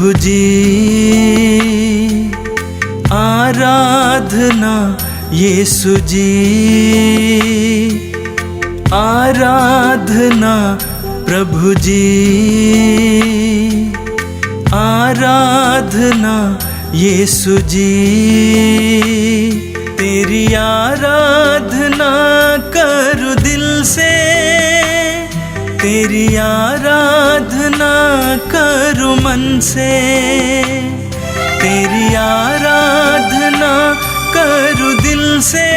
प्रभु जी आराधना, यीशु जी आराधना, प्रभु जी आराधना, यीशु जी तेरी आराधना करूं दिल से, तेरी आराधना करूं मन से, तेरी आराधना करूं दिल से,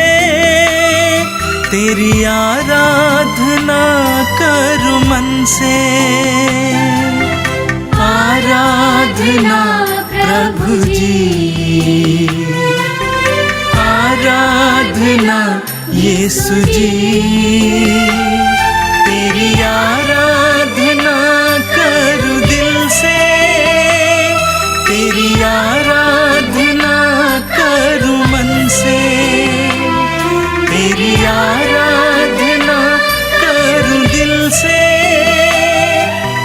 तेरी आराधना करूं मन से। आराधना प्रभु जी आराधना, यीशु जी तेरी आराधना करूं दिल से, तेरी आराधना करूं मन से, तेरी आराधना करूं दिल से,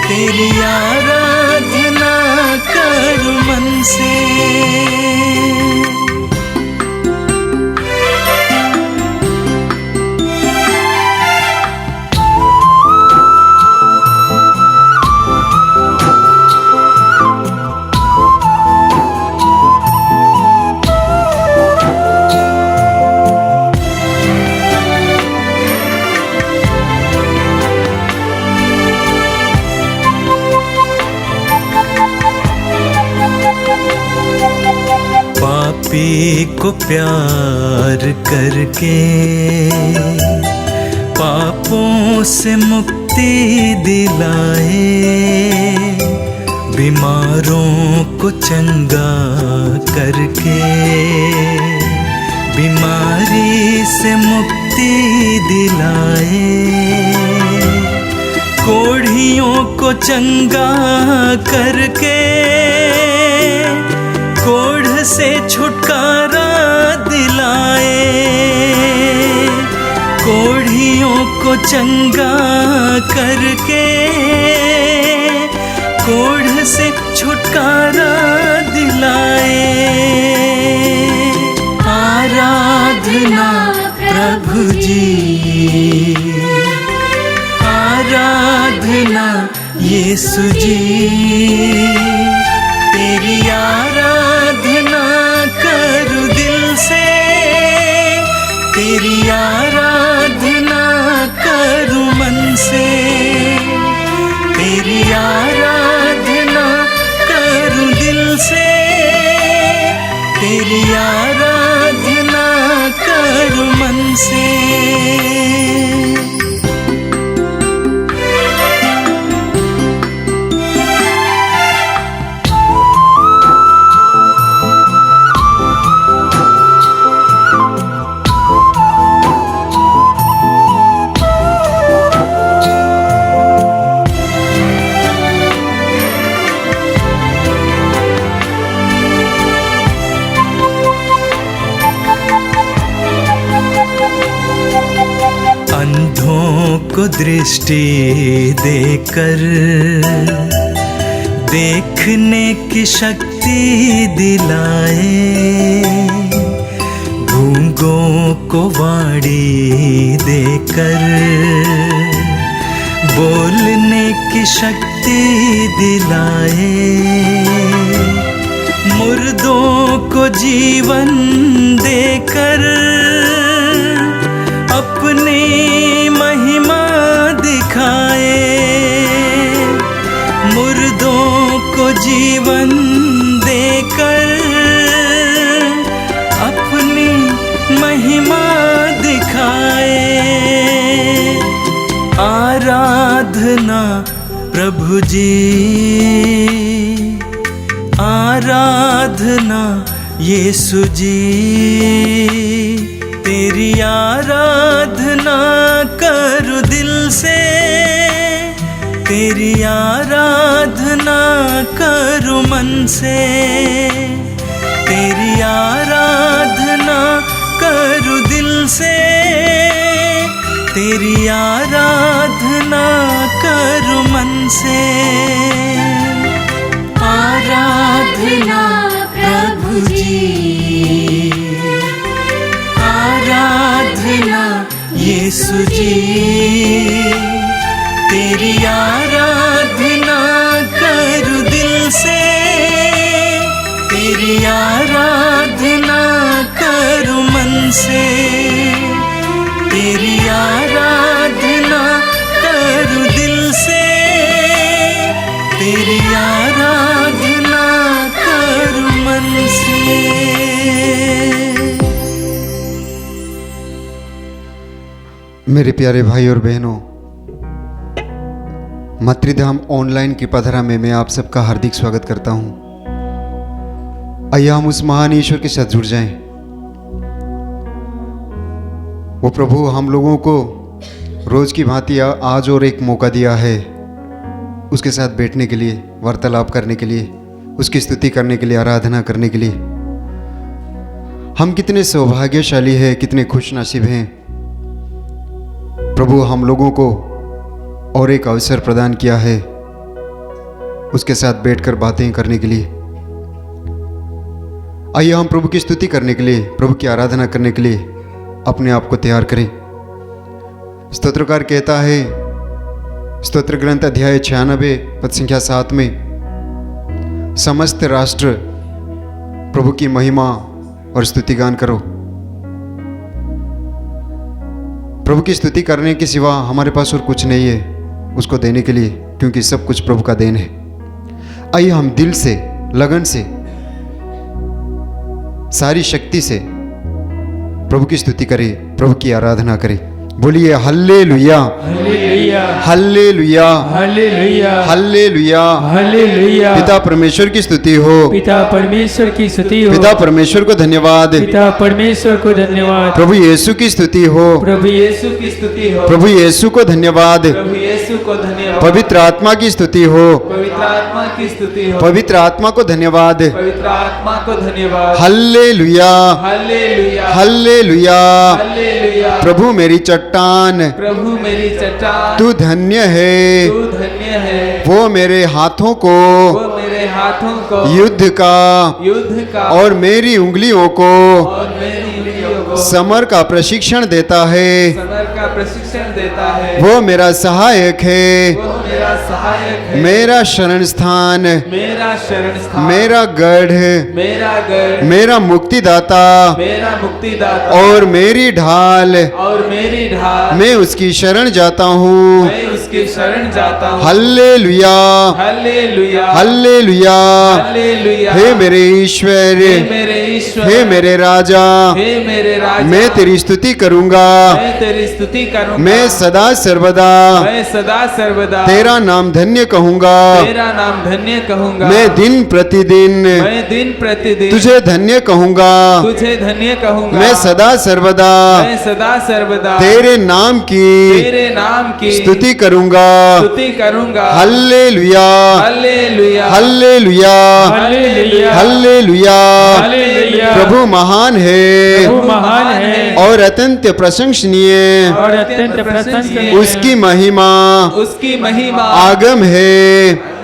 तेरी आराधना करूं मन से। पापी को प्यार करके पापों से मुक्ति दिलाए, बीमारों को चंगा करके बीमारी से मुक्ति दिलाए, कोढ़ियों को चंगा करके कोढ़ से छुटकारा दिलाए, कोढ़ियों को चंगा करके कोढ़ से छुटकारा दिलाए। आराधना प्रभु जी आराधना, यीशु जी तेरी आराधना करूं दिल से, तेरी आराधना करूं मन से, तेरी आराधना करूं दिल से, तेरी आराधना करूं मन से। अंधों को दृष्टि देकर देखने की शक्ति दिलाए, गूंगों को वाणी देकर बोलने की शक्ति दिलाए, मुर्दों को जीवन देकर अपनी महिमा दिखाए, मुर्दों को जीवन देकर अपनी महिमा दिखाए। आराधना प्रभु जी आराधना, यीशु जी तेरी आराधना करूं दिल से, तेरी आराधना करूं मन से, तेरी आराधना करूं दिल से, तेरी आराधना करूं मन से। आराधना जी, आराधना यीशु जी, तेरी आराधना करूं दिल से, तेरी आराधना करूं मन से, तेरी आराधना करूं दिल से, तेरी आराधना करूं मन से। मेरे प्यारे भाई और बहनों, मातृधाम ऑनलाइन की पधरा में मैं आप सबका हार्दिक स्वागत करता हूं। आइए हम उस महान ईश्वर के साथ जुड़ जाएं। वो प्रभु हम लोगों को रोज की भांति आज और एक मौका दिया है, उसके साथ बैठने के लिए, वार्तालाप करने के लिए, उसकी स्तुति करने के लिए, आराधना करने के लिए। हम कितने सौभाग्यशाली हैं, कितने खुशनसीब हैं। प्रभु हम लोगों को और एक अवसर प्रदान किया है उसके साथ बैठकर बातें करने के लिए। आइए हम प्रभु की स्तुति करने के लिए, प्रभु की आराधना करने के लिए अपने आप को तैयार करें। स्तोत्रकार कहता है, स्तोत्र ग्रंथ अध्याय 96 पद संख्या 7 में, समस्त राष्ट्र प्रभु की महिमा और स्तुतिगान करो। प्रभु की स्तुति करने के सिवा हमारे पास और कुछ नहीं है उसको देने के लिए, क्योंकि सब कुछ प्रभु का देन है। आइए हम दिल से, लगन से, सारी शक्ति से प्रभु की स्तुति करें, प्रभु की आराधना करें। बोलिए hallelujah, hallelujah, hallelujah, hallelujah, hallelujah. Hallelujah. पिता परमेश्वर की स्तुति हो, पिता परमेश्वर की स्तुति हो, पिता परमेश्वर को धन्यवाद, पिता परमेश्वर को धन्यवाद, प्रभु यीशु की स्तुति हो, प्रभु यीशु की स्तुति हो, प्रभु यीशु को धन्यवाद, प्रभु यीशु को धन्यवाद, पवित्र आत्मा की स्तुति हो, पवित्र आत्मा की स्तुति हो, पवित्र आत्मा को धन्यवाद। पवित्र आत्मा को धन्यवाद। Hallelujah, hallelujah, hallelujah. हालेलुया। प्रभु मेरी चट्टान, प्रभु मेरी चट्टान, तू धन्य है। तू धन्य है। वो मेरे हाथों को वो मेरे हाथों को युद्ध का और मेरी उंगलियों को और मेरी उंगलियों को समर का प्रशिक्षण देता है। समर का प्रशिक्षण देता है। वो मेरा सहायक है, वो मेरा सहायक है, मेरा शरण स्थान, मेरा शरण स्थान, मेरा गढ़, मेरा गढ़, मेरा मुक्तिदाता मेरा मुक्तिदाता और मेरी ढाल। और मेरी ढाल। मैं उसकी शरण जाता हूँ। मैं उसकी शरण जाता हूँ। Hallelujah, hallelujah, hallelujah. हालेलुया। हे मेरे ईश्वर, हे मेरे ईश्वर, हे मेरे राजा, हे मेरे राजा, मैं तेरी स्तुति करूंगा। मैं तेरी स्तुति करूंगा। मैं सदा सर्वदा मैं सदा सर्वदा तेरा नाम धन्य कहूंगा। तेरा नाम धन्य कहूंगा। मैं दिन प्रतिदिन मैं दिन प्रतिदिन तुझे धन्य कहूंगा। तुझे धन्य कहूंगा। मैं सदा सर्वदा मैं सदा सर्वदा तेरे नाम की तेरे नाम की स्तुति करूंगा। स्तुति करूंगा। Hallelujah, hallelujah, hallelujah, hallelujah, hallelujah. Hallelujah. प्रभु महान है प्रभु महान है और अत्यंत प्रशंसनीय। और अत्यंत प्रशंसनीय है। उसकी महिमा उसकी महिमा आगम है।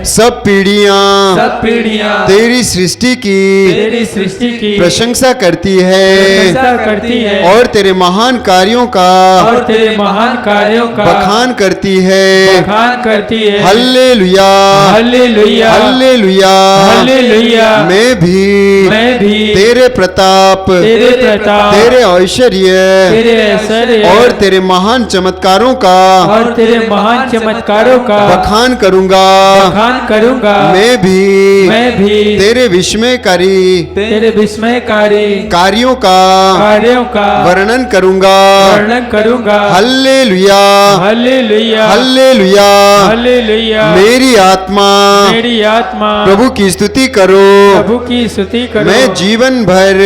सब पीढ़ियां सब पीढ़ियां तेरी सृष्टि की तेरी सृष्टि की प्रशंसा करती है प्रशंसा करती है और तेरे महान कार्यों का और तेरे महान कार्यों का बखान करती है। बखान करती है। Hallelujah, hallelujah, hallelujah. हालेलुया। मैं भी तेरे प्रताप, तेरे प्रताप, तेरे ऐश्वर्य तेरे ऐश्वर्य और तेरे महान चमत्कारों का और तेरे महान चमत्कारों का बखान करूंगा। बखान करूंगा। मैं भी तेरे विस्मयकारी तेरे विस्मयकारी कार्यों का वर्णन करूंगा। करूंगा। Hallelujah, hallelujah, hallelujah. हालेलुया। मेरी आत्मा प्रभु की स्तुति करो। प्रभु की स्तुति करो। मैं जीवन भर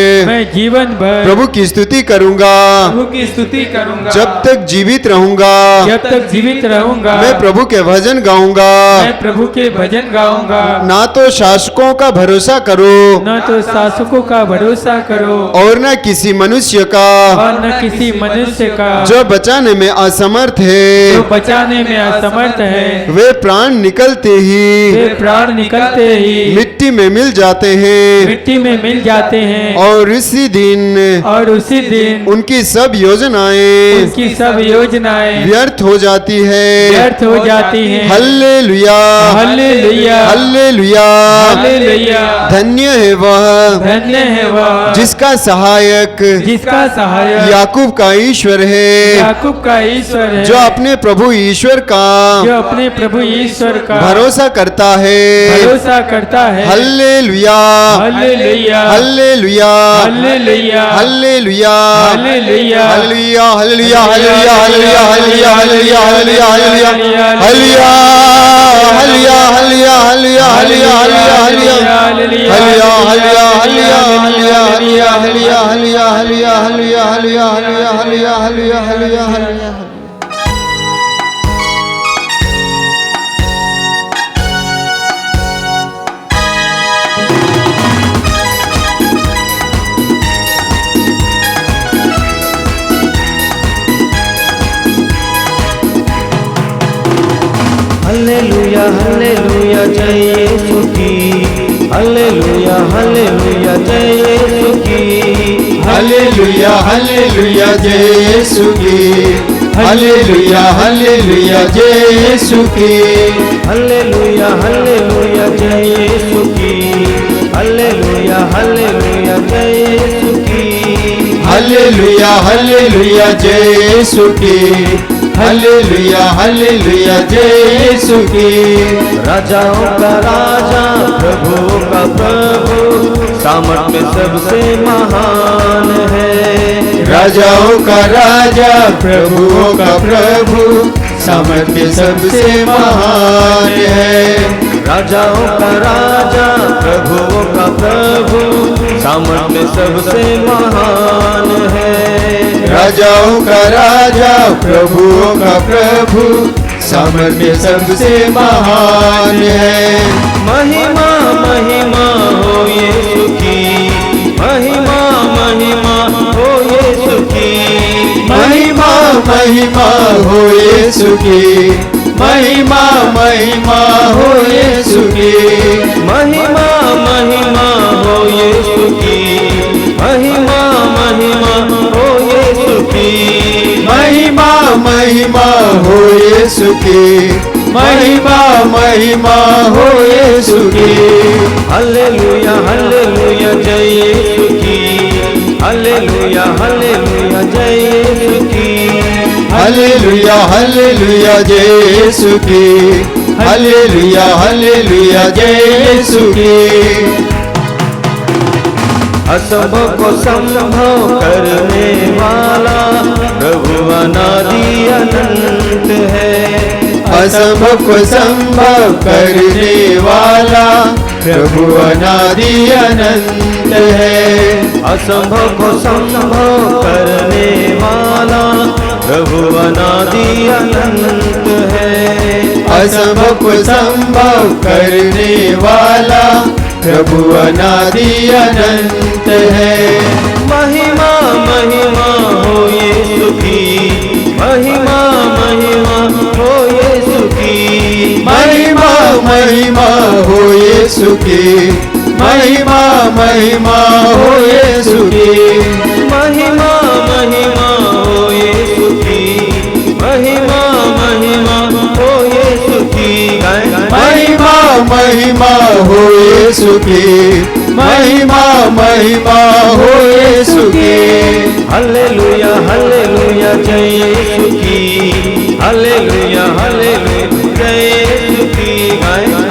प्रभु की स्तुति करूंगा। प्रभु की स्तुति करूंगा। जब तक जीवित रहूंगा जब तक जीवित रहूंगा मैं प्रभु के भजन गाऊंगा। मैं प्रभु के भजन गाऊंगा। ना तो शासकों का भरोसा करो न तो शासकों का भरोसा करो और न किसी मनुष्य का और न किसी मनुष्य का जो बचाने में असमर्थ है। जो बचाने में असमर्थ है। वे प्राण निकलते ही वे प्राण निकलते ही मिट्टी में मिल जाते हैं मिट्टी में मिल जाते हैं और उसी दिन और उसी दिन उनकी सब योजनाएं उनकी सब योजनाएं व्यर्थ हो जाती है। व्यर्थ हो जाती हैं। Hallelujah hallelujah hallelujah. हालेलुया। धन्य है वह धन्य है वह जिसका सहायक जिसका सहायक याकूब का ईश्वर है, याकूब का ईश्वर है। जो अपने प्रभु ईश्वर का जो अपने प्रभु ईश्वर का भरोसा करता है। भरोसा करता है। Hallelujah hallelujah hallelujah hallelujah hallelujah hallelujah hallelujah hallelujah hallelujah hallelujah hallelujah hallelujah hallelujah hallelujah hallelujah hallelujah hallelujah hallelujah hallelujah. Hallelujah hallelujah जय यीशु की। हल्लेलुया हल्लेलुया जय यीशु की। हल्लेलुया हल्लेलुया जय यीशु की। हल्लेलुया हल्लेलुया जय यीशु की। हल्लेलुया हल्लेलुया जय यीशु की। हल्लेलुया हल्लेलुया जय यीशु की। हल्लेलुया हल्लेलुया जय यीशु की। हल्लेलुया हल्लेलुया जय यीशु की। राजाओं का राजा प्रभुओं का प्रभु सामर्थ में सबसे महान है। राजाओं का राजा प्रभुओं का प्रभु सामर्थ्य सबसे महान है। राजाओं का राजा प्रभुओं का प्रभु सामर्थ में सबसे महान है। राजाओं का राजा प्रभुओं का प्रभु सामर्थ्य सबसे महान है। महिमा महिमा हो यीशु की। महिमा महिमा हो यीशु की। महिमा महिमा हो यीशु की। महिमा महिमा हो यीशु की। महिमा महिमा हो यीशु की। महिमा महिमा हो यीशु की। महिमा महिमा हो यीशु की। महिमा महिमा हो यीशु की। हल्लेलुया हल्लेलुया जय यीशु की। हल्लेलुया हल्लेलुया जय यीशु की। हल्लेलुया हल्लेलुया जय यीशु की। हल्लेलुया हल्लेलुया जय यीशु की। असंभव को संभव करने वाला प्रभु अनादि अनंत है। असंभव को संभव करने वाला प्रभु अनादि अनंत है। असंभव को संभव करने वाला प्रभु अनादि अनंत है। असंभव को संभव करने वाला प्रभु अनादि अनंत है। महिमा महिमा हो यीशु की। महिमा महिमा हो यीशु की। महिमा महिमा हो यीशु की। महिमा महिमा हो यीशु की। महिमा महिमा हो यीशु की। महिमा महिमा हो यीशु की। महिमा महिमा हो यीशु की। महिमा महिमा हो यीशु की। हल्लेलुया हल्लेलुया जय यीशु की। हल्लेलुया हल्लेलुया जय यीशु की।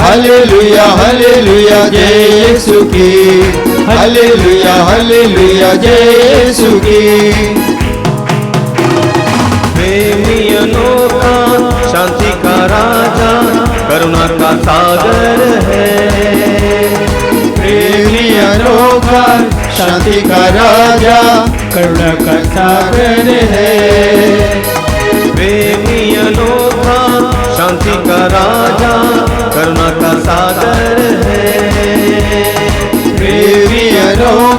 हल्लेलुया हल्लेलुया जय यीशु की। हल्लेलुया हल्लेलुया जय यीशु की। प्रेमी अनोखा शांति का राजा करुणा का सागर है। प्रेमी अनोखा शांति का राजा करुणा का सागर है। प्रेमी अनोखा शांति का राजा करुणा का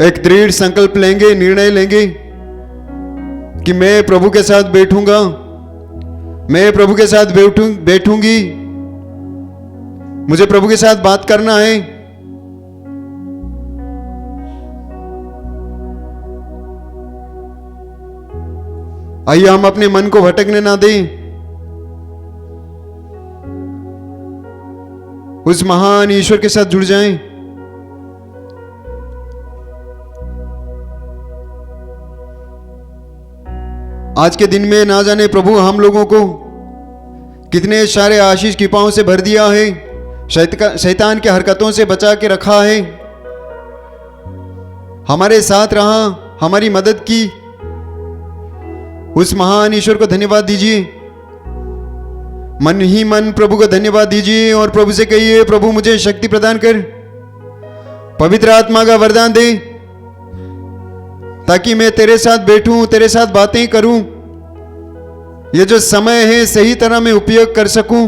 एक दृढ़ संकल्प लेंगे, निर्णय लेंगे कि मैं प्रभु के साथ बैठूंगा, मैं प्रभु के साथ बैठूंगी, मुझे प्रभु के साथ बात करना है। आइए हम अपने मन को भटकने ना दें, उस महान ईश्वर के साथ जुड़ जाएं। आज के दिन में ना जाने प्रभु हम लोगों को कितने सारे आशीष कृपाओं से भर दिया है, शैतान के हरकतों से बचा के रखा है, हमारे साथ रहा, हमारी मदद की। उस महान ईश्वर को धन्यवाद दीजिए, मन ही मन प्रभु को धन्यवाद दीजिए और प्रभु से कहिए, प्रभु मुझे शक्ति प्रदान कर, पवित्र आत्मा का वरदान दे, ताकि मैं तेरे साथ बैठूं, तेरे साथ बातें करूं, ये जो समय है सही तरह में उपयोग कर सकूं।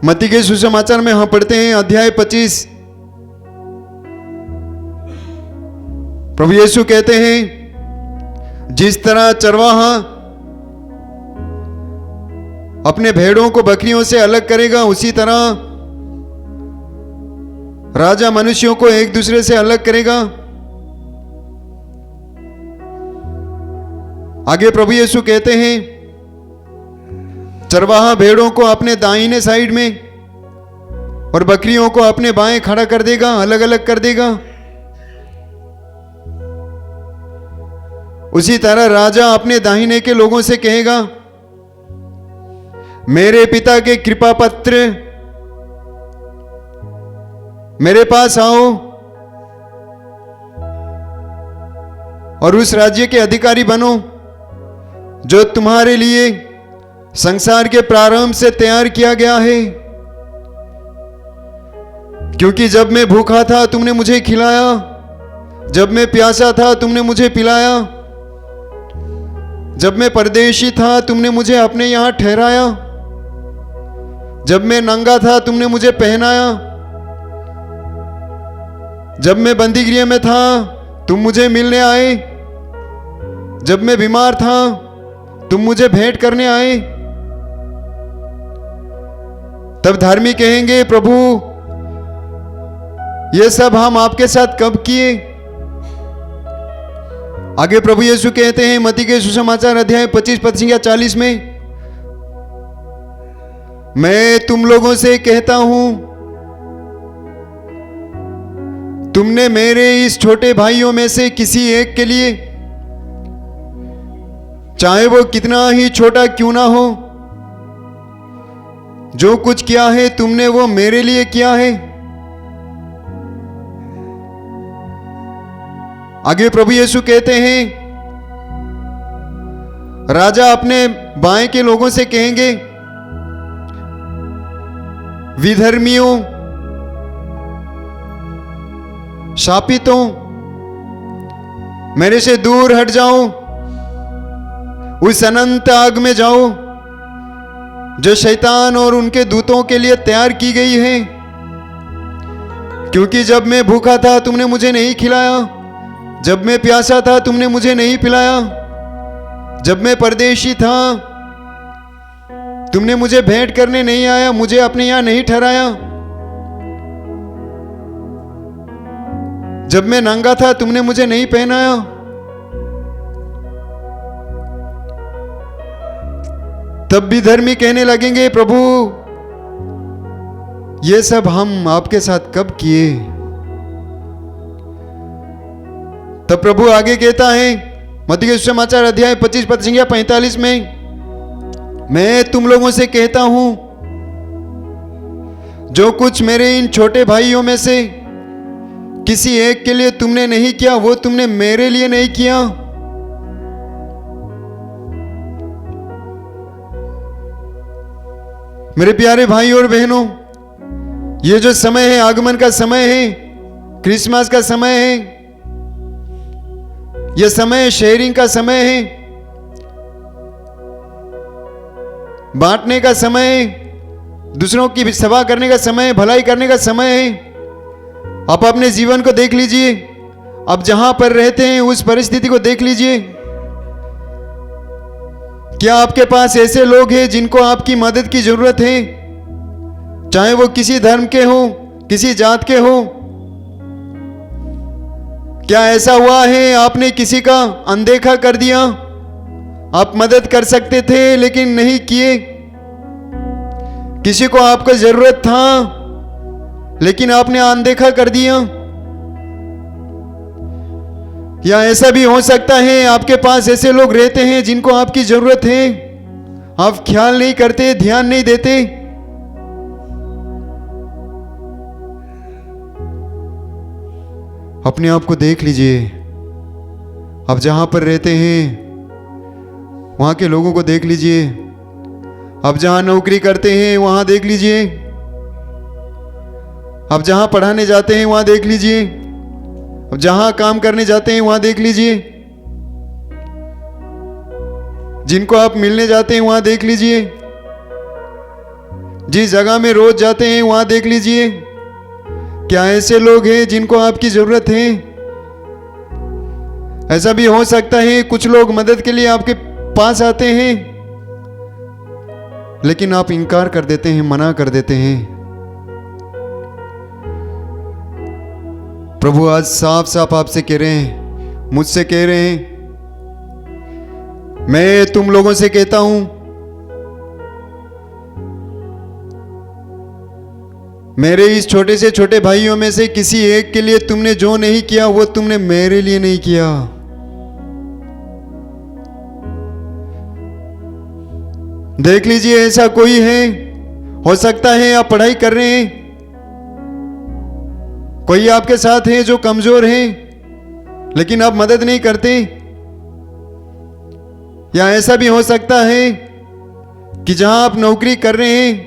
मत्ती के सुसमाचार में हम पढ़ते हैं अध्याय 25, प्रभु यीशु कहते हैं, जिस तरह चरवाहा अपने भेड़ों को बकरियों से अलग करेगा, उसी तरह राजा मनुष्यों को एक दूसरे से अलग करेगा। आगे प्रभु यीशु कहते हैं, चरवाहा भेड़ों को अपने दाहिने साइड में और बकरियों को अपने बाएं खड़ा कर देगा, अलग अलग कर देगा। उसी तरह राजा अपने दाहिने के लोगों से कहेगा, मेरे पिता के कृपा पत्र मेरे पास आओ और उस राज्य के अधिकारी बनो जो तुम्हारे लिए संसार के प्रारंभ से तैयार किया गया है। क्योंकि जब मैं भूखा था तुमने मुझे खिलाया, जब मैं प्यासा था तुमने मुझे पिलाया, जब मैं परदेशी था तुमने मुझे अपने यहां ठहराया, जब मैं नंगा था तुमने मुझे पहनाया, जब मैं बंदीगृह में था तुम मुझे मिलने आए, जब मैं बीमार था तुम मुझे भेंट करने आए। तब धार्मिक कहेंगे, प्रभु ये सब हम आपके साथ कब किए? आगे प्रभु यीशु कहते हैं मत्ती के सुसमाचार अध्याय 25 पद 40 में, मैं तुम लोगों से कहता हूं, तुमने मेरे इस छोटे भाइयों में से किसी एक के लिए, चाहे वो कितना ही छोटा क्यों ना हो, जो कुछ किया है तुमने वो मेरे लिए किया है। आगे प्रभु यीशु कहते हैं, राजा अपने बाएं के लोगों से कहेंगे, विधर्मियों, शापितों, मेरे से दूर हट जाओ, उस अनंत आग में जाओ जो शैतान और उनके दूतों के लिए तैयार की गई है। क्योंकि जब मैं भूखा था तुमने मुझे नहीं खिलाया, जब मैं प्यासा था तुमने मुझे नहीं पिलाया, जब मैं परदेशी था तुमने मुझे भेंट करने नहीं आया, मुझे अपने यहां नहीं ठहराया, जब मैं नंगा था तुमने मुझे नहीं पहनाया। तब भी धर्मी कहने लगेंगे, प्रभु ये सब हम आपके साथ कब किए? तब प्रभु आगे कहता है मत्ती के सुसमाचार अध्याय 25 पद 45 में, मैं तुम लोगों से कहता हूं, जो कुछ मेरे इन छोटे भाइयों में से किसी एक के लिए तुमने नहीं किया वो तुमने मेरे लिए नहीं किया। मेरे प्यारे भाई और बहनों, ये जो समय है, आगमन का समय है, क्रिसमस का समय है, यह समय शेयरिंग का समय है, बांटने का समय है, दूसरों की सेवा करने का समय है, भलाई करने का समय है। आप अपने जीवन को देख लीजिए, आप जहां पर रहते हैं उस परिस्थिति को देख लीजिए। क्या आपके पास ऐसे लोग हैं जिनको आपकी मदद की जरूरत है, चाहे वो किसी धर्म के हो, किसी जात के हो? क्या ऐसा हुआ है आपने किसी का अनदेखा कर दिया? आप मदद कर सकते थे लेकिन नहीं किए। किसी को आपको जरूरत था लेकिन आपने अनदेखा कर दिया। या ऐसा भी हो सकता है आपके पास ऐसे लोग रहते हैं जिनको आपकी जरूरत है, आप ख्याल नहीं करते, ध्यान नहीं देते। अपने आप को देख लीजिए, आप जहां पर रहते हैं वहां के लोगों को देख लीजिए, आप जहां नौकरी करते हैं वहां देख लीजिए, आप जहां पढ़ाने जाते हैं वहां देख लीजिए, अब जहां काम करने जाते हैं वहां देख लीजिए, जिनको आप मिलने जाते हैं वहां देख लीजिए, जिस जगह में रोज जाते हैं वहां देख लीजिए। क्या ऐसे लोग हैं जिनको आपकी जरूरत है? ऐसा भी हो सकता है कुछ लोग मदद के लिए आपके पास आते हैं लेकिन आप इनकार कर देते हैं, मना कर देते हैं। प्रभु आज साफ साफ आपसे कह रहे हैं, मुझसे कह रहे हैं, मैं तुम लोगों से कहता हूं, मेरे इस छोटे से छोटे भाइयों में से किसी एक के लिए तुमने जो नहीं किया वो तुमने मेरे लिए नहीं किया। देख लीजिए, ऐसा कोई है, हो सकता है आप पढ़ाई कर रहे हैं, कोई आपके साथ है जो कमजोर है लेकिन आप मदद नहीं करते। या ऐसा भी हो सकता है कि जहां आप नौकरी कर रहे हैं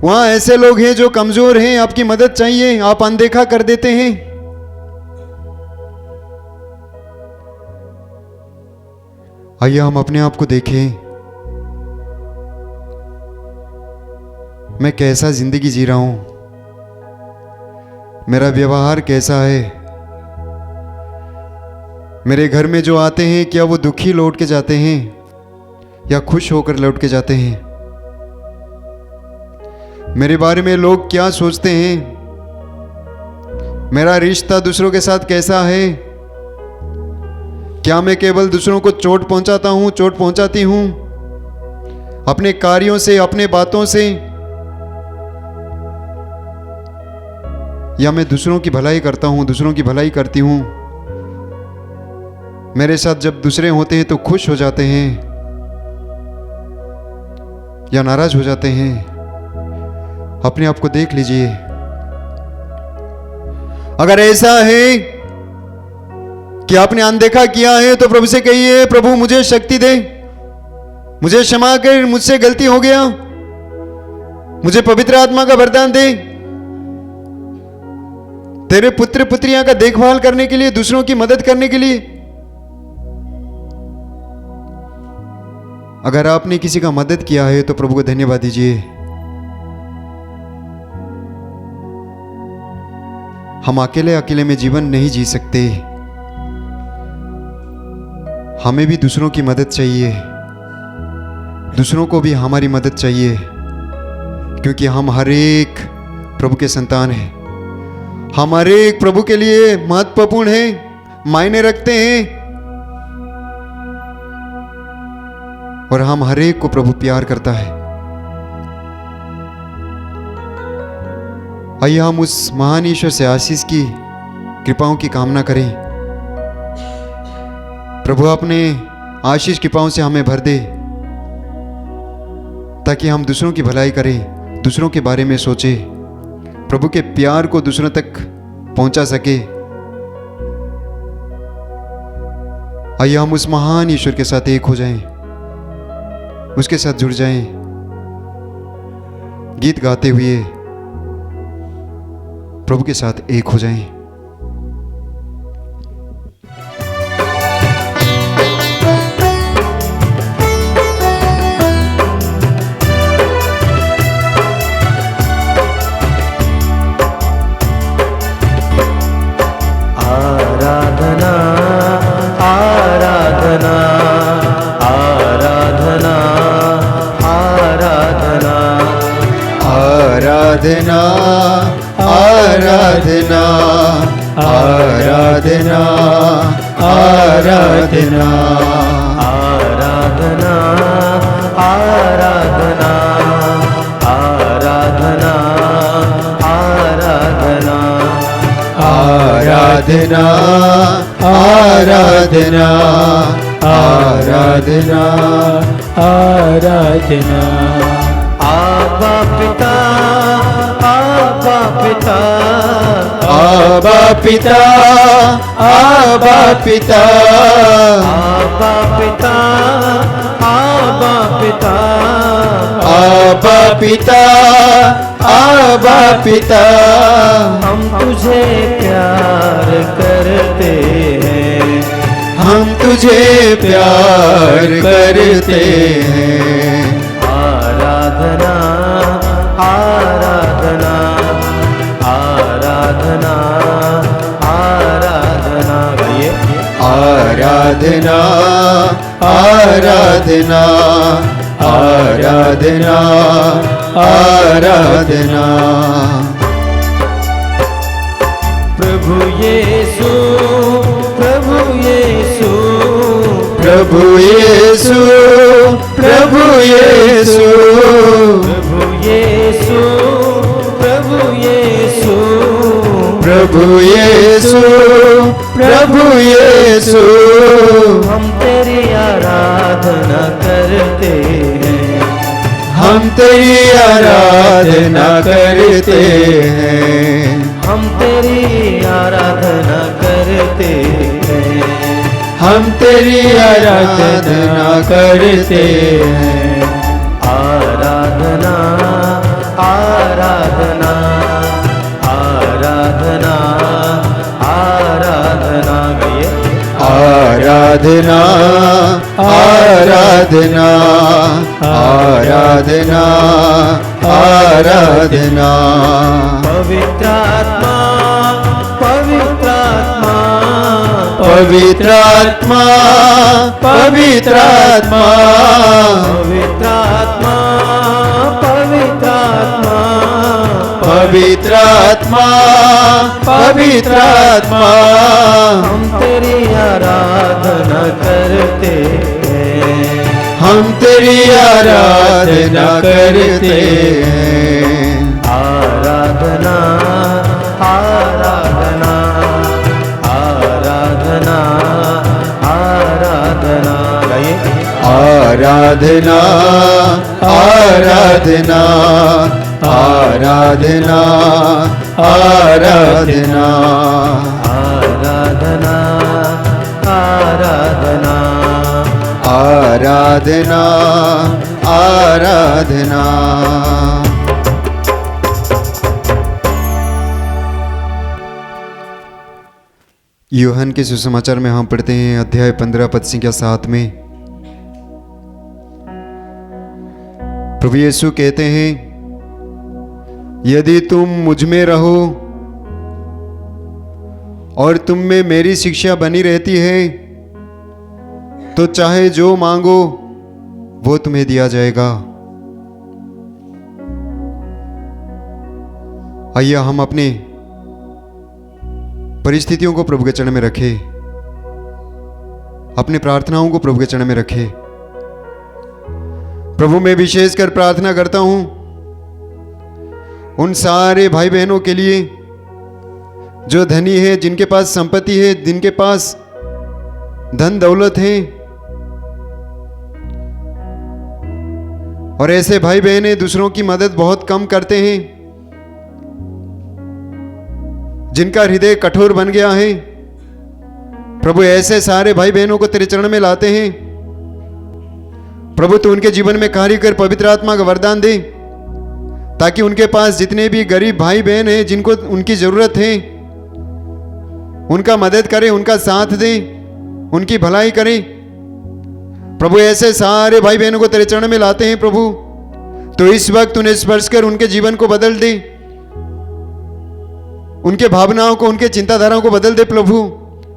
वहां ऐसे लोग हैं जो कमजोर हैं, आपकी मदद चाहिए, आप अनदेखा कर देते हैं। आइए हम अपने आप को देखें, मैं कैसा जिंदगी जी रहा हूं, मेरा व्यवहार कैसा है, मेरे घर में जो आते हैं क्या वो दुखी लौट के जाते हैं या खुश होकर लौट के जाते हैं? मेरे बारे में लोग क्या सोचते हैं? मेरा रिश्ता दूसरों के साथ कैसा है? क्या मैं केवल दूसरों को चोट पहुंचाता हूं, चोट पहुंचाती हूं अपने कार्यों से, अपने बातों से, या मैं दूसरों की भलाई करता हूं, दूसरों की भलाई करती हूं? मेरे साथ जब दूसरे होते हैं तो खुश हो जाते हैं या नाराज हो जाते हैं? अपने आप को देख लीजिए। अगर ऐसा है कि आपने अनदेखा किया है तो प्रभु से कहिए, प्रभु मुझे शक्ति दे, मुझे क्षमा कर, मुझसे गलती हो गया, मुझे पवित्र आत्मा का वरदान दे, तेरे पुत्र पुत्रियां का देखभाल करने के लिए, दूसरों की मदद करने के लिए। अगर आपने किसी का मदद किया है तो प्रभु को धन्यवाद दीजिए। हम अकेले अकेले में जीवन नहीं जी सकते, हमें भी दूसरों की मदद चाहिए, दूसरों को भी हमारी मदद चाहिए, क्योंकि हम हर एक प्रभु के संतान हैं, हम हर एक प्रभु के लिए महत्वपूर्ण हैं, मायने रखते हैं, और हम हर एक को प्रभु प्यार करता है। आइए हम उस महान ईश्वर से आशीष की, कृपाओं की कामना करें। प्रभु अपने आशीष कृपाओं से हमें भर दे, ताकि हम दूसरों की भलाई करें, दूसरों के बारे में सोचें, प्रभु के प्यार को दूसरों तक पहुंचा सके। आइए हम उस महान ईश्वर के साथ एक हो जाएं, उसके साथ जुड़ जाएं, गीत गाते हुए प्रभु के साथ एक हो जाएं। आराधना आराधना आराधना आराधना आराधना आराधना आराधना आराधना आराधना आराधना आबा पिता आबा पिता आबा पिता आबा पिता आबा पिता आबा पिता आबा पिता आबा पिता हम तुझे प्यार करते हैं हम तुझे प्यार करते हैं आराधना आराधना आराधना आराधना गाइए आराधना आराधना आराधना आराधना प्रभु यीशु प्रभु यीशु प्रभु यीशु प्रभु यीशु प्रभु यीशु प्रभु यीशु प्रभु यीशु प्रभु यीशु हम तेरी आराधना करते हैं हम तेरी आराधना करते हैं हम तेरी आराधना करते हैं हम तेरी आराधना करते हैं आराधना आराधना आराधना आराधना गाइए आराधना आराधना आराधना आराधना पवित्र आत्मा पवित्र आत्मा पवित्र आत्मा पवित्र आत्मा पवित्र आत्मा पवित्र आत्मा पवित्र आत्मा पवित्र आत्मा हम तेरी आराधना करते हैं हम तेरी आराधना करते हैं आराधना आराधना आराधना आराधना गाइए आराधना आराधना आराधना आराधना आराधना आराधना आराधना आराधना यूहन्ना के सुसमाचार में हम पढ़ते हैं अध्याय 15 पद संख्या 7 में प्रभु यीशु कहते हैं यदि तुम मुझ में रहो और तुम में मेरी शिक्षा बनी रहती है तो चाहे जो मांगो वो तुम्हें दिया जाएगा। आइए हम अपने परिस्थितियों को प्रभु के चरण में रखें, अपनी प्रार्थनाओं को प्रभु के चरण में रखें। प्रभु मैं विशेषकर प्रार्थना करता हूं उन सारे भाई बहनों के लिए जो धनी है, जिनके पास संपत्ति है, जिनके पास धन दौलत है, और ऐसे भाई बहन दूसरों की मदद बहुत कम करते हैं, जिनका हृदय कठोर बन गया है। प्रभु ऐसे सारे भाई बहनों को तेरे चरण में लाते हैं। प्रभु तू उनके जीवन में कार्य कर, पवित्र आत्मा का वरदान दे, ताकि उनके पास जितने भी गरीब भाई बहन हैं जिनको उनकी जरूरत है उनका मदद करे, उनका साथ दे, उनकी भलाई करे। प्रभु ऐसे सारे भाई बहनों को तेरे चरण में लाते हैं। प्रभु तो इस वक्त उन्हें स्पर्श कर उनके जीवन को बदल दे, उनके भावनाओं को, उनके चिंताधाराओं को बदल दे। प्रभु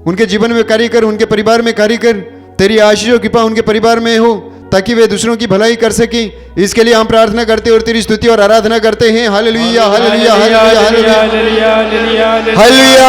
उनके जीवन में कार्य कर, उनके परिवार में कार्य कर। तेरी आशीष और कृपा उनके परिवार में हो ताकि वे दूसरों की भलाई कर सके। इसके लिए हम प्रार्थना करते और तेरी स्तुति और आराधना करते हैं। Hallelujah hallelujah hallelujah hallelujah hallelujah.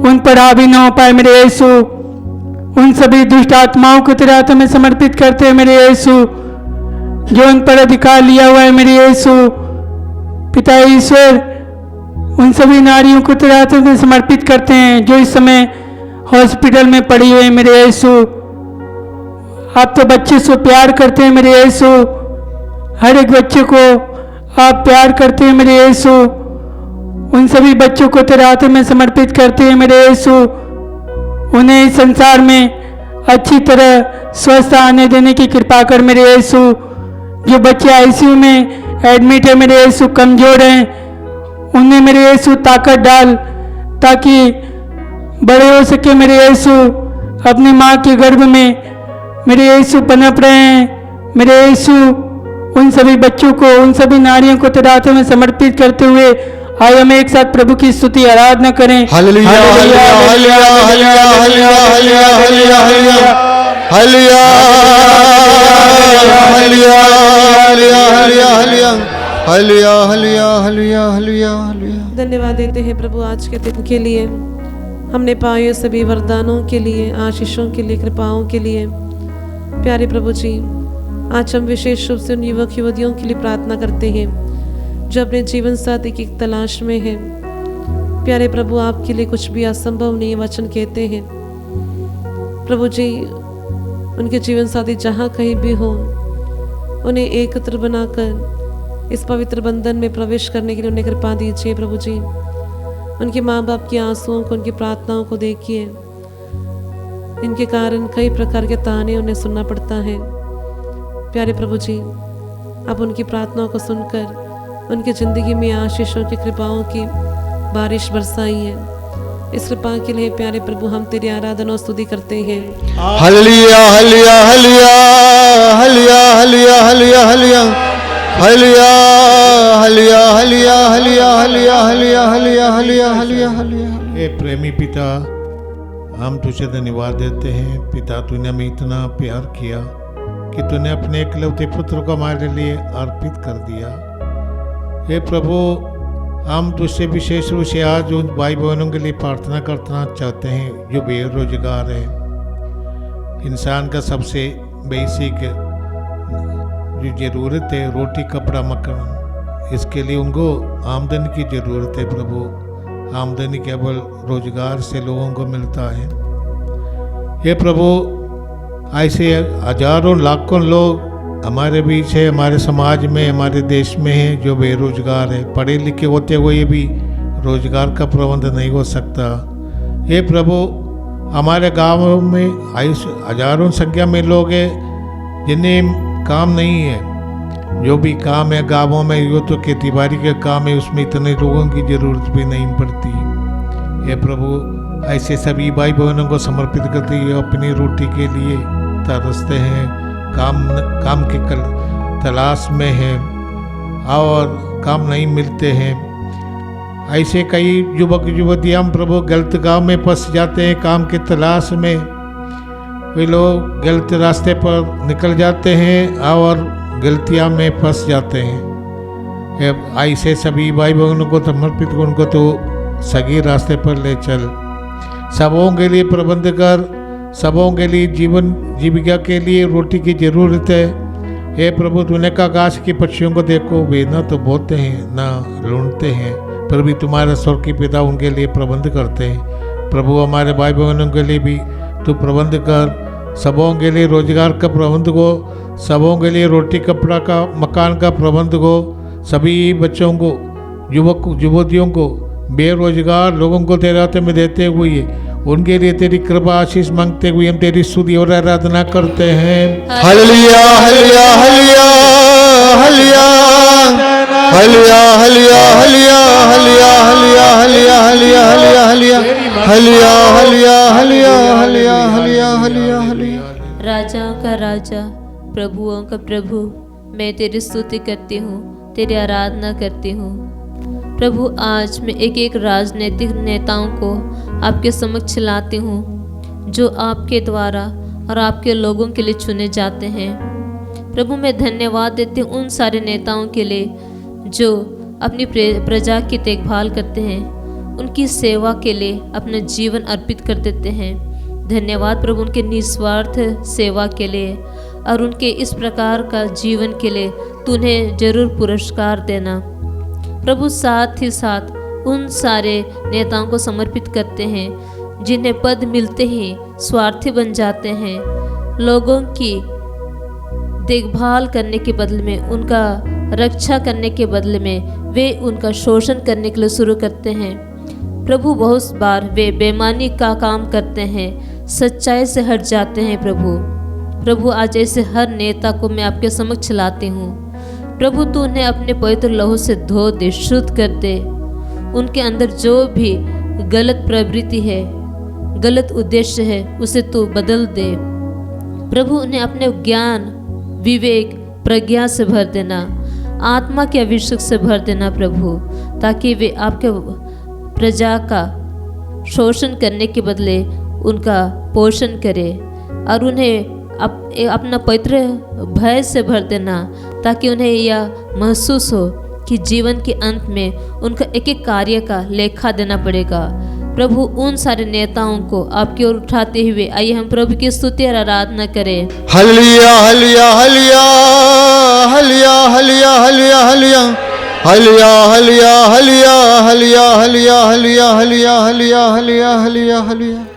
उन पर हावी न हो पाए मेरे यीशु। उन सभी दुष्ट आत्माओं को तेरे हाथों में समर्पित करते हैं मेरे यीशु, जो उन पर अधिकार लिया हुआ है मेरे यीशु। पिता ईश्वर, उन सभी नारियों को तेरे हाथों में समर्पित करते हैं जो इस समय हॉस्पिटल में पड़ी हुई है मेरे यीशु। आप तो बच्चे से प्यार करते हैं मेरे यीशु, हर एक बच्चे को आप प्यार करते हैं मेरे यीशु। उन सभी बच्चों को तेरे हाथों में समर्पित करते हैं मेरे यीशु। उन्हें इस संसार में अच्छी तरह स्वस्थ आने देने की कृपा कर मेरे यीशु। जो बच्चे आईसीयू में एडमिट है मेरे यीशु, कमजोर हैं, उन्हें मेरे यीशु ताकत डाल ताकि बड़े हो सके मेरे यीशु। अपनी माँ के गर्भ में मेरे यीशु पनप रहे हैं मेरे यीशु। उन सभी बच्चों को, उन सभी नारियों को तेरे हाथों में समर्पित करते हुए आइए हम एक साथ प्रभु की स्तुति आराधना करें। Hallelujah hallelujah hallelujah hallelujah hallelujah hallelujah hallelujah hallelujah hallelujah hallelujah hallelujah hallelujah. धन्यवाद देते हैं प्रभु आज के दिन के लिए, हमने पाए सभी वरदानों के लिए, आशीषों के लिए, कृपाओं के लिए। प्यारे प्रभु जी, आज हम विशेष रूप से उन युवक युवतियों के लिए प्रार्थना करते हैं जो अपने जीवन साथी की तलाश में है। प्यारे प्रभु, आपके लिए कुछ भी असंभव नहीं, वचन कहते हैं। प्रभु जी, उनके जीवन साथी जहाँ कहीं भी हो, उन्हें एकत्र बनाकर इस पवित्र बंधन में प्रवेश करने के लिए उन्हें कृपा दीजिए। प्रभु जी, उनके माँ बाप के आंसुओं को, उनकी प्रार्थनाओं को देखिए। इनके कारण कई प्रकार के ताने उन्हें सुनना पड़ता है। प्यारे प्रभु जी, आप उनकी प्रार्थनाओं को सुनकर उनकी ज़िंदगी में आशीषों की, कृपाओं की बारिश बरसाई है। इस कृपा के लिए प्यारे प्रभु हम तेरी आराधना और स्तुति करते हैं। Hallelujah hallelujah hallelujah hallelujah hallelujah hallelujah hallelujah hallelujah hallelujah hallelujah hallelujah hallelujah hallelujah hallelujah hallelujah. हे प्रेमी पिता, हम तुझे धन्यवाद देते हैं। पिता, तूने हमें इतना प्यार किया कि तूने अपने एकलौते पुत्र को हमारे लिए अर्पित कर दिया। हे प्रभु, हम तुझसे विशेष रूप से आज उन भाई बहनों के लिए प्रार्थना करना चाहते हैं जो बेरोजगार है। इंसान का सबसे बेसिक जो ज़रूरत है, रोटी कपड़ा मकान, इसके लिए उनको आमदनी की ज़रूरत है। प्रभु, आमदनी केवल रोजगार से लोगों को मिलता है। ये प्रभु, ऐसे हजारों लाखों लोग हमारे बीच है, हमारे समाज में, हमारे देश में है जो बेरोजगार है। पढ़े लिखे होते हुए भी रोजगार का प्रबंध नहीं हो सकता। ये प्रभु, हमारे गाँव में हजारों संख्या में लोग हैं जिन्हें काम नहीं है। जो भी काम है गाँवों में, वो तो खेती बाड़ी का काम है, उसमें इतने लोगों की ज़रूरत भी नहीं पड़ती। ये प्रभु, ऐसे सभी भाई बहनों को समर्पित करते हुए अपनी रोटी के लिए तरसते हैं, काम की तलाश में हैं और काम नहीं मिलते हैं। ऐसे कई युवक युवतियाँ प्रभु गलत गांव में फंस जाते हैं काम की तलाश में। वे लोग गलत रास्ते पर निकल जाते हैं और गलतियाँ में फंस जाते हैं। ऐसे सभी भाई बहनों को समर्पित कर उनको तो सही रास्ते पर ले चल। सबों के लिए प्रबंध कर, सबों के लिए जीवन जीविका के लिए रोटी की ज़रूरत है। हे प्रभु, तूने कहा आकाश की पक्षियों को देखो, वे ना तो बोते हैं ना लूटते हैं, पर भी तुम्हारा स्वर्ग की पिता उनके लिए प्रबंध करते हैं। प्रभु, हमारे भाई बहनों के लिए भी तू प्रबंध कर। सबों के लिए रोजगार का प्रबंध हो, सबों के लिए रोटी कपड़ा का मकान का प्रबंध हो। सभी बच्चों को, युवक युवतियों को, बेरोजगार लोगों को तेरे हाथ में देते हुए उनके लिए तेरी कृपा आशीष मांगते हुए हम तेरी स्तुति और आराधना करते हैं। Hallelujah hallelujah hallelujah hallelujah hallelujah hallelujah hallelujah hallelujah hallelujah hallelujah hallelujah hallelujah hallelujah hallelujah hallelujah hallelujah hallelujah hallelujah. राजाओं का राजा, प्रभुओं का प्रभु, मैं तेरी स्तुति करती हूँ, तेरी आराधना करती हूँ। प्रभु, आज मैं एक एक राजनीतिक नेताओं को आपके समक्ष लाती हूँ जो आपके द्वारा और आपके लोगों के लिए चुने जाते हैं। प्रभु, मैं धन्यवाद देती हूँ उन सारे नेताओं के लिए जो अपनी प्रजा की देखभाल करते हैं, उनकी सेवा के लिए अपना जीवन अर्पित कर देते हैं। धन्यवाद प्रभु उनके निस्वार्थ सेवा के लिए और उनके इस प्रकार का जीवन के लिए तू उन्हें जरूर पुरस्कार देना प्रभु। साथ ही साथ उन सारे नेताओं को समर्पित करते हैं जिन्हें पद मिलते ही स्वार्थी बन जाते हैं, लोगों की देखभाल करने के बदले में, उनका रक्षा करने के बदले में वे उनका शोषण करने के लिए शुरू करते हैं। प्रभु बहुत बार वे बेईमानी का काम करते हैं, सच्चाई से हट जाते हैं। प्रभु आज ऐसे हर नेता को मैं आपके समक्ष लाती हूँ। प्रभु तू उन्हें अपने पवित्र लहू से धो दे, शुद्ध कर दे। उनके अंदर जो भी गलत प्रवृत्ति है, गलत उद्देश्य है, उसे तू बदल दे। प्रभु उन्हें अपने ज्ञान, विवेक, प्रज्ञा से भर देना, आत्मा के अभिषेक से भर देना प्रभु, ताकि वे आपके प्रजा का शोषण करने के बदले उनका पोषण करे और उन्हें अपना पवित्र भय से भर देना, ताकि उन्हें यह महसूस हो कि जीवन के अंत में उनका एक एक कार्य का लेखा देना पड़ेगा। प्रभु उन सारे नेताओं को आपकी ओर उठाते हुए आइए हम प्रभु की स्तुति और आराधना करें। हलिया हलिया हलिया हलिया हलिया हलिया हलिया हलिया हलिया हलिया हलिया हलिया हलिया हलिया हलिया हलिया हलिया हलिया।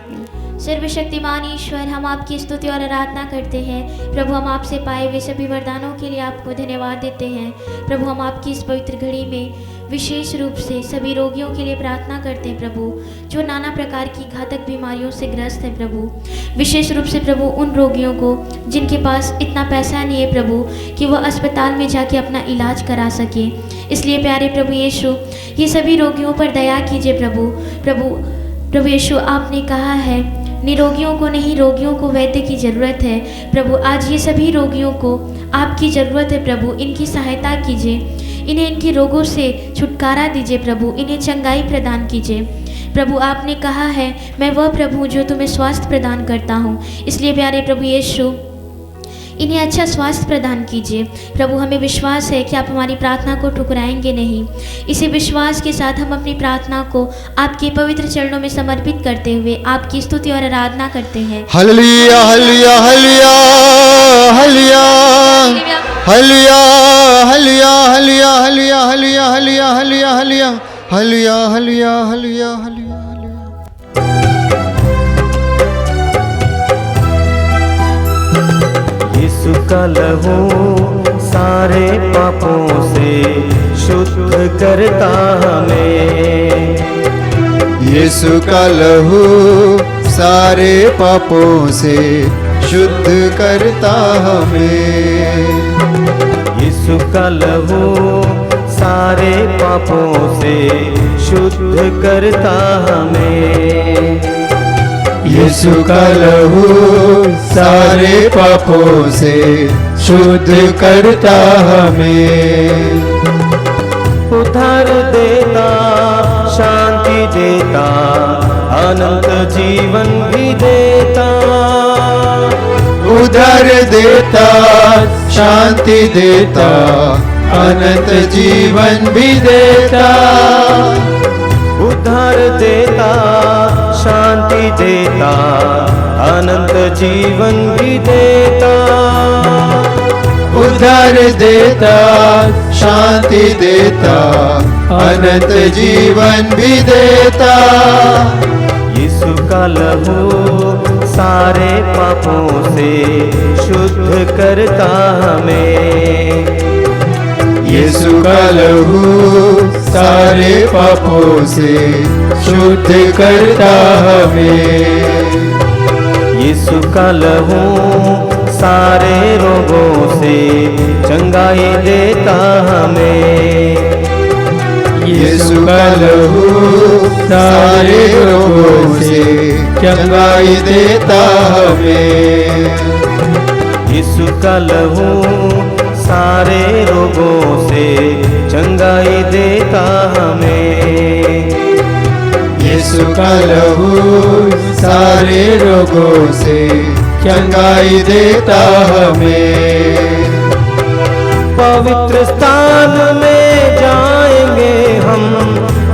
सर्वशक्तिमान ईश्वर, हम आपकी स्तुति और आराधना करते हैं। प्रभु हम आपसे पाए हुए सभी वरदानों के लिए आपको धन्यवाद देते हैं। प्रभु हम आपकी इस पवित्र घड़ी में विशेष रूप से सभी रोगियों के लिए प्रार्थना करते हैं प्रभु, जो नाना प्रकार की घातक बीमारियों से ग्रस्त है प्रभु। विशेष रूप से प्रभु उन रोगियों को जिनके पास इतना पैसा नहीं है प्रभु कि वह अस्पताल में जाके अपना इलाज करा सके, इसलिए प्यारे प्रभु यीशु ये सभी रोगियों पर दया कीजिए प्रभु यीशु, आपने कहा है निरोगियों को नहीं रोगियों को वैद्य की ज़रूरत है। प्रभु आज ये सभी रोगियों को आपकी ज़रूरत है प्रभु, इनकी सहायता कीजिए, इन्हें इनके रोगों से छुटकारा दीजिए प्रभु, इन्हें चंगाई प्रदान कीजिए प्रभु। आपने कहा है मैं वह प्रभु हूँ जो तुम्हें स्वास्थ्य प्रदान करता हूँ, इसलिए प्यारे प्रभु यीशु इन्हें अच्छा स्वास्थ्य प्रदान कीजिए प्रभु। हमें विश्वास है कि आप हमारी प्रार्थना को ठुकराएंगे नहीं। इसी विश्वास के साथ हम अपनी प्रार्थना को आपके पवित्र चरणों में समर्पित करते हुए आपकी स्तुति और आराधना करते हैं। हलिया हलिया हलिया हलिया हलिया हलिया हलिया हलिया हलिया हलिया हलिया हलिया हलिया हलिया हलिया हलिया। यीशु का लहू सारे पापों से शुद्ध करता हमें। यीशु का लहू सारे पापों से शुद्ध करता हमें। यीशु का लहू सारे पापों से शुद्ध करता हमें। यीशु का लहू सारे पापों से शुद्ध करता हमें। उद्धार देता, शांति देता, अनंत जीवन भी देता। उद्धार देता, शांति देता, अनंत जीवन भी देता। उद्धार देता, शांति देता, अनंत जीवन भी देता। उद्धार देता, शांति देता, अनंत जीवन भी देता। यीशु का लहू सारे पापों से शुद्ध करता हमें। यीशु का लहू सारे पापों से शुद्ध करता हमें। यीशु का लहू सारे रोगों से चंगाई देता हमें। यीशु का लहू सारे रोगों से चंगाई देता हमें। यीशु का लहू सारे रोगों से चंगाई देता हमें। यीशु का लहू सारे रोगों से चंगाई देता हमें। पवित्र स्थान में जाएंगे हम,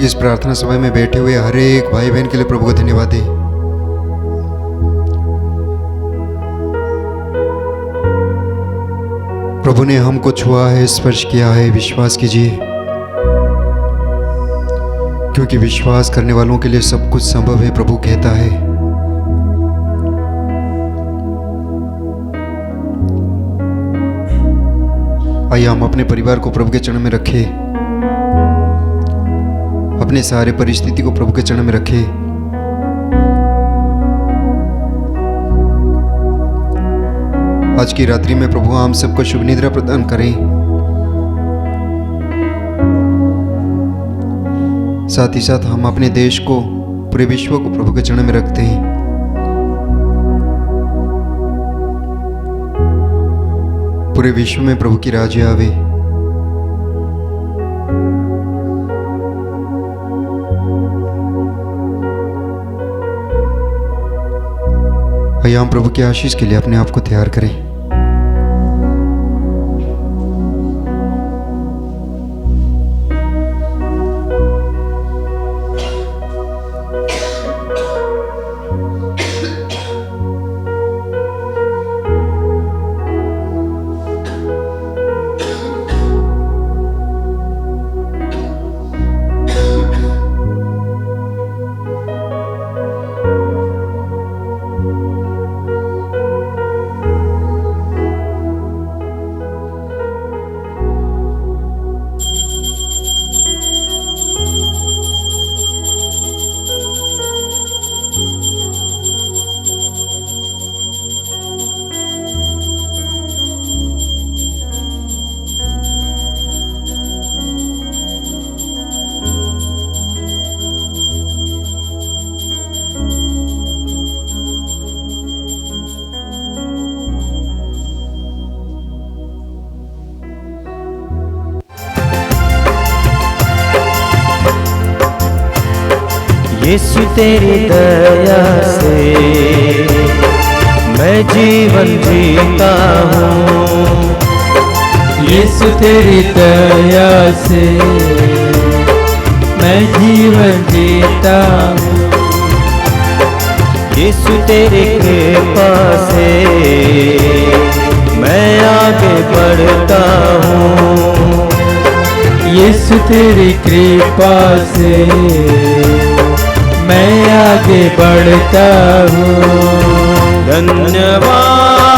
इस प्रार्थना सभा में बैठे हुए हर एक भाई बहन के लिए प्रभु को धन्यवाद दें। प्रभु ने हमको छुआ है, स्पर्श किया है। विश्वास कीजिए, क्योंकि विश्वास करने वालों के लिए सब कुछ संभव है, प्रभु कहता है। आइए हम अपने परिवार को प्रभु के चरण में रखें, अपने सारे परिस्थिति को प्रभु के चरण में रखें। आज की रात्रि में प्रभु हम सबको शुभ निद्रा प्रदान करें। साथ ही साथ हम अपने देश को, पूरे विश्व को प्रभु के चरण में रखते हैं। पूरे विश्व में प्रभु की राज्य आवे। आइए हम प्रभु की आशीष के लिए अपने आप को तैयार करें। यीशु तेरी दया से मैं जीवन जीता हूँ। यीशु तेरी दया से मैं जीवन जीता हूँ। यीशु तेरी कृपा से मैं आगे बढ़ता हूँ। यीशु तेरी कृपा से मैं आगे बढ़ता हूँ। धन्यवाद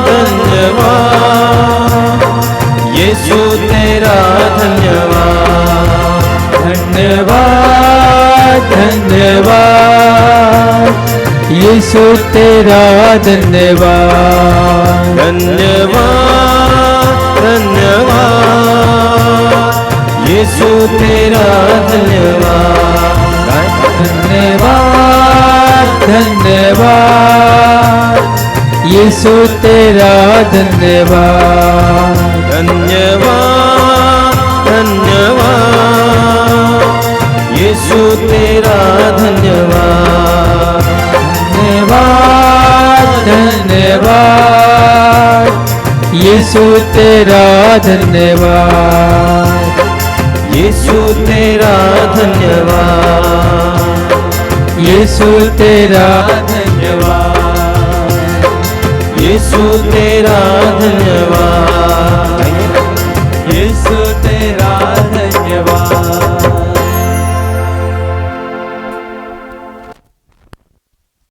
धन्यवाद यीशु तेरा धन्यवाद। धन्यवाद धन्यवाद यीशु तेरा धन्यवाद। धन्यवाद धन्यवाद यीशु तेरा धन्यवाद। धन्यवाद धन्यवाद यीशु तेरा धन्यवाद। धन्यवाद धन्यवाद यीशु तेरा धन्यवाद। धन्यवाद धन्यवाद यीशु तेरा धन्यवाद। यीशु तेरा धन्यवाद। यीशु तेरा धन्यवाद। यीशु तेरा